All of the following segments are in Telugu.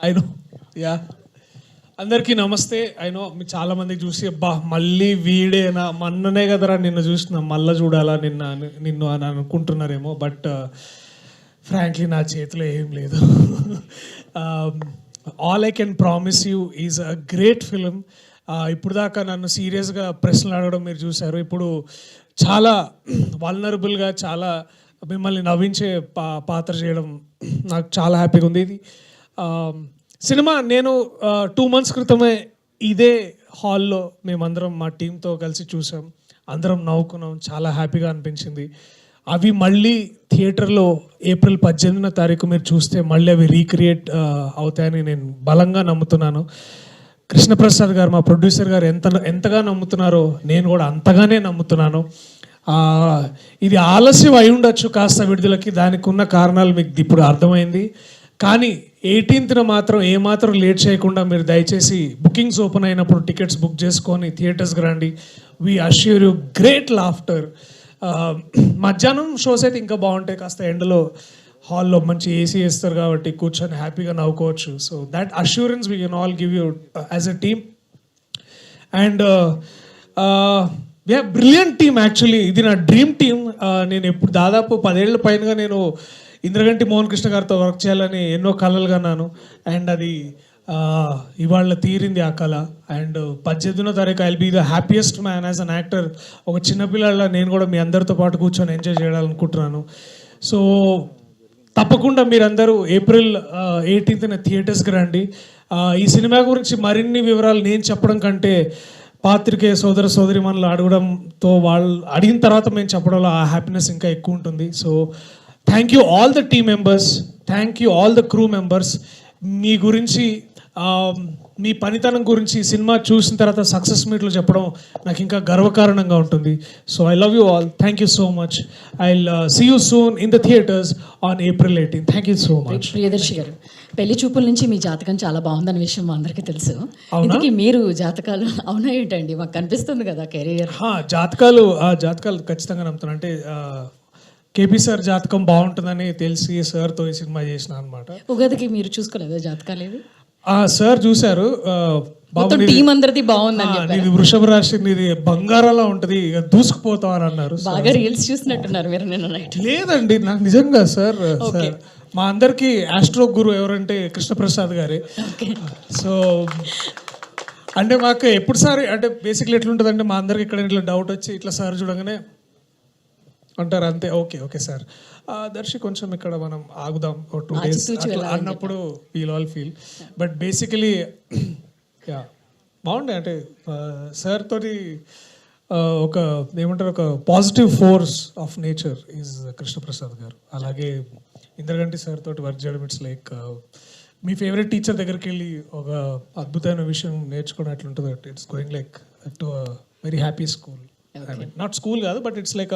ఐ నో యా అందరికీ నమస్తే. ఐ నో మీకు చాలా మందికి చూసి అబ్బా మళ్ళీ వీడేనా మొన్ననే కదరా నిన్ను చూసిన మళ్ళీ చూడాలా నిన్ను అని అనుకుంటున్నారేమో. బట్ ఫ్రాంక్లీ నా చేతిలో ఏం లేదు. All I can promise you is a great film. ఇప్పుడు దాకా నన్ను సీరియస్గా ప్రశ్నలు అడగడం మీరు చూశారు. ఇప్పుడు చాలా వల్నరబుల్గా చాలా మిమ్మల్ని నవ్వించే పాత్ర చేయడం నాకు చాలా హ్యాపీగా ఉంది. ఇది సినిమా నేను 2 months క్రితమే ఇదే హాల్లో మేమందరం మా టీంతో కలిసి చూసాం. అందరం నవ్వుకున్నాం, చాలా హ్యాపీగా అనిపించింది. అవి మళ్ళీ థియేటర్లో April 18 మీరు చూస్తే మళ్ళీ అవి రీక్రియేట్ అవుతాయని నేను బలంగా నమ్ముతున్నాను. కృష్ణప్రసాద్ గారు మా ప్రొడ్యూసర్ గారు ఎంతగా నమ్ముతున్నారో నేను కూడా అంతగానే నమ్ముతున్నాను. ఇది ఆలస్యం అయి ఉండొచ్చు కాస్త విడుదలకి, దానికి ఉన్న కారణాలు మీకు ఇప్పుడు అర్థమైంది. కానీ 18th మాత్రం ఏమాత్రం లేట్ చేయకుండా మీరు దయచేసి బుకింగ్స్ ఓపెన్ అయినప్పుడు టికెట్స్ బుక్ చేసుకొని థియేటర్స్కి రండి. We assure you great laughter. మధ్యాహ్నం షోస్ అయితే ఇంకా బాగుంటాయి, కాస్త ఎండలో హాల్లో మంచి ఏసీ వేస్తారు కాబట్టి కూర్చొని హ్యాపీగా నవ్వుకోవచ్చు. So that assurance we can all give you as a team. And brilliant team. Actually ఇది నా డ్రీమ్ టీమ్. నేను ఎప్పుడు దాదాపు 10 ఏళ్ల పైనగా నేను ఇంద్రగంటి మోహన్ కృష్ణ గారితో వర్క్ చేయాలని ఎన్నో కళలు కన్నాను. అండ్ అది ఇవాళ తీరింది ఆ కళ. అండ్ 18వ తారీఖు I'll be the happiest man as an actor. ఒక చిన్నపిల్లల నేను కూడా మీ అందరితో పాటు కూర్చొని ఎంజాయ్ చేయాలనుకుంటున్నాను. సో తప్పకుండా మీరందరూ April 18th థియేటర్స్కి రండి. ఈ సినిమా గురించి మరిన్ని వివరాలు నేను చెప్పడం కంటే పాత్రికేయ సోదర సోదరిమణులు అడగడంతో వాళ్ళు అడిగిన తర్వాత మేము చెప్పడంలో ఆ హ్యాపీనెస్ ఇంకా ఎక్కువ ఉంటుంది. So thank you all the team members, thank you all the crew members. మీ గురించి మీ పనితనం గురించి సినిమా చూసిన తర్వాత సక్సెస్ మీట్లో చెప్పడం నాకు ఇంకా గర్వకారణంగా ఉంటుంది. So I love you all. Thank you so much. I see you soon in the theatres on April 18. Thank you so much. Priyadarshi గారు, పెళ్లి చూపుల నుంచి మీ జాతకం చాలా బాగుందన్న విషయం మా అందరికీ తెలుసు. ఇందుకే మీరు జాతకాలు అవునా ఏంటండి? మాకు కనిపిస్తుంది కదా కెరీర్. జాతకాలు ఖచ్చితంగా నమ్ముతాను. అంటే కేపీ సార్ జాతకం బాగుంటుందని తెలిసి సార్తో ఈ సినిమా చేసిన అనమాట. ఉగాదికి మీరు చూసుకోలేదా జాతకాలు? ఏది సార్ చూశారు. టీం అందరిది బాగుందని ఇది వృషభ రాశి, ఇది బంగారంలా ఉంటది, ఇక దూసుకుపోతాం అని అన్నారు. బాగా రీల్స్ చూసినట్టున్నారు మీరు నిన్న నైట్. లేదండి, నాకు నిజంగా సార్ మా అందరికి ఆస్ట్రో గురు ఎవరంటే కృష్ణప్రసాద్ గారే. సో అంటే మాకు ఎప్పుడు సార్ అంటే బేసిక్లీ ఎట్లుంటుందంటే మా అందరికి ఇక్కడ ఇట్లా డౌట్ వచ్చి ఇట్లా సార్ చూడగానే అంటారు అంతే, ఓకే సార్ దర్శి కొంచెం ఇక్కడ మనం ఆగుదాం 2 days అన్నప్పుడు we'll all feel. But basically బాగుండే. అంటే సార్ తోటి ఒక ఏమంటారు, ఒక positive force of nature is Krishnaprasad గారు. అలాగే ఇంద్రగంటి సార్ తోటి వర్క్ చేయడం ఇట్స్ లైక్ మీ ఫేవరెట్ టీచర్ దగ్గరికి వెళ్ళి ఒక అద్భుతమైన విషయం నేర్చుకున్నట్లుంటుంది. It's going like to very happy school. I mean not school కాదు, బట్ ఇట్స్ లైక్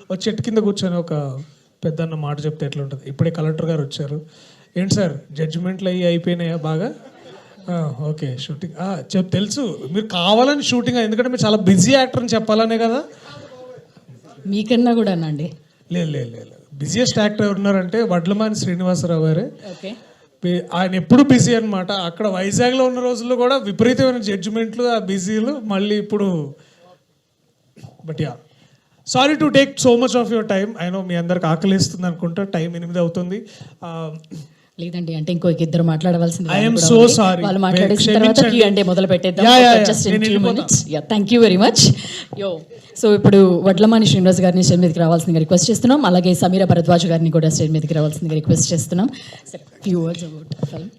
ఒక చెట్టు కింద కూర్చొని ఒక పెద్దన్న మాట చెప్తే ఎట్లా ఉంటుంది. ఇప్పుడే కలెక్టర్ గారు వచ్చారు. ఏంటి సార్ జడ్జిమెంట్లు అయిపోయినాయా బాగా? ఓకే షూటింగ్ తెలుసు మీరు కావాలని షూటింగ్, ఎందుకంటే మీరు చాలా బిజీ యాక్టర్ అని చెప్పాలనే కదా. మీకన్నా కూడా అండి. లేదు బిజియెస్ట్ యాక్టర్ ఎవరున్నారంటే వడ్లమాని శ్రీనివాసరావు గారే. ఆయన ఎప్పుడు బిజీ అనమాట. అక్కడ వైజాగ్లో ఉన్న రోజుల్లో కూడా విపరీతమైన జడ్జిమెంట్లు, ఆ బిజీలు. మళ్ళీ ఇప్పుడు but sorry to take so much of your time. I know మీ అందరికి ఆకలిస్తుంది అనుకుంటా, టైం 8 అవుతుంది. లేదండి, అంటే ఇంకో ఇద్దరు మాట్లాడవలసింది. I am so sorry. వాళ్ళు మాట్లాడేసిన తర్వాత అంటే మొదలు పెట్టేద్దాం. Thank you very much. So ఇప్పుడు వడ్లమాని శ్రీనివాస్ గారిని స్టేజ్ మీదకి రావాల్సిందిగా రిక్వెస్ట్ చేస్తున్నాం. అలాగే సమీర భరద్వాజ్ గారిని కూడా స్టేజ్ మీదకి రావాల్సిందిగా రిక్వెస్ట్ చేస్తున్నాం. Few words about film.